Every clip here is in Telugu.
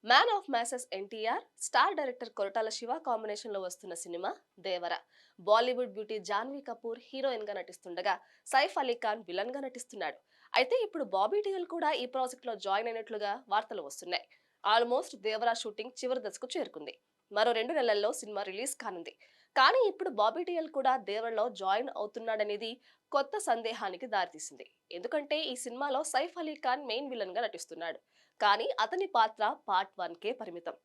Man of masses NTR, star director Koratala Shiva combination లో వస్తున్న సినిమా దేవర. బాలీవుడ్ బ్యూటీ జాన్వీ కపూర్ హీరోయిన్ గా నటిస్తుండగా సైఫ్ అలీ ఖాన్ విలన్ గా నటిస్తున్నాడు. అయితే ఇప్పుడు బాబీ డియోల్ కూడా ఈ ప్రాజెక్ట్ లో జాయిన్ అయినట్లుగా వార్తలు వస్తున్నాయి. ఆల్మోస్ట్ దేవర షూటింగ్ చివరి దశకు చేరుకుంది. మరో 2 నెలల్లో సినిమా రిలీజ్ కానుంది. కానీ ఇప్పుడు బాబీ డియోల్ కూడా దేవరలో జాయిన్ అవుతున్నాడనేది కొత్త సందేహానికి దారితీసింది. ఎందుకంటే ఈ సినిమాలో సైఫ్ అలీ ఖాన్ మెయిన్ విలన్ గా నటిస్తున్నాడు. కానీ అతని పాత్ర పార్ట్ 1కే పరిమితం.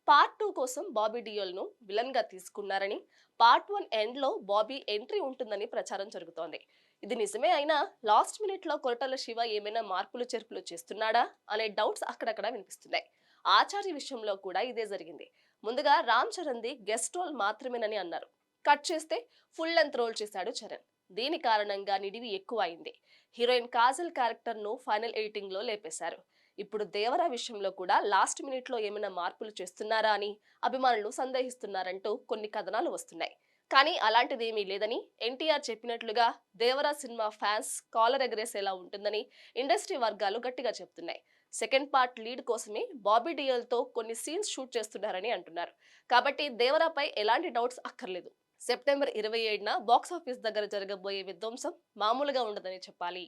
పార్ట్ 2 కోసం బాబీ డియోల్ ను విలన్ గా తీసుకున్నారని, పార్ట్ 1 ఎండ్ లో బాబీ ఎంట్రీ ఉంటుందని ప్రచారం జరుగుతోంది. ఇది నిజమే అయినా లాస్ట్ మినిట్ లో కొరటాల శివ ఏమైనా మార్పులు చేర్పులు చేస్తున్నాడా అనే డౌట్స్ అక్కడక్కడ వినిపిస్తున్నాయి. ఆచార్య విషయంలో కూడా ఇదే జరిగింది. ముందుగా Ram Charan the guest role మాత్రమేనని అన్నారు. కట్ చేస్తే ఫుల్ లెంత్ రోల్ చేశాడు చరణ్. దీని కారణంగా నిడివి ఎక్కువ అయింది. హీరోయిన్ కాజల్ క్యారెక్టర్ ను ఫైనల్ ఎడిటింగ్ లో లేపేశారు. ఇప్పుడు దేవర విషయంలో కూడా లాస్ట్ మినిట్ లో ఏమైనా మార్పులు చేస్తున్నారా అని అభిమానులు సందేహిస్తున్నారంటూ కొన్ని కథనాలు వస్తున్నాయి. కానీ అలాంటిదేమీ లేదని ఎన్టీఆర్ చెప్పినట్లుగా దేవర సినిమా ఫ్యాన్స్ కాలర్ ఎగరేసేలా ఉంటుందని ఇండస్ట్రీ వర్గాలు గట్టిగా చెప్తున్నాయి. సెకండ్ పార్ట్ లీడ్ కోసమే బాబీ డియోల్ తో కొన్ని సీన్స్ షూట్ చేస్తున్నారని అంటున్నారు. కాబట్టి దేవరపై ఎలాంటి డౌట్స్ అక్కర్లేదు. సెప్టెంబర్ 27న బాక్సాఫీస్ దగ్గర జరగబోయే విధ్వంసం మామూలుగా ఉండదని చెప్పాలి.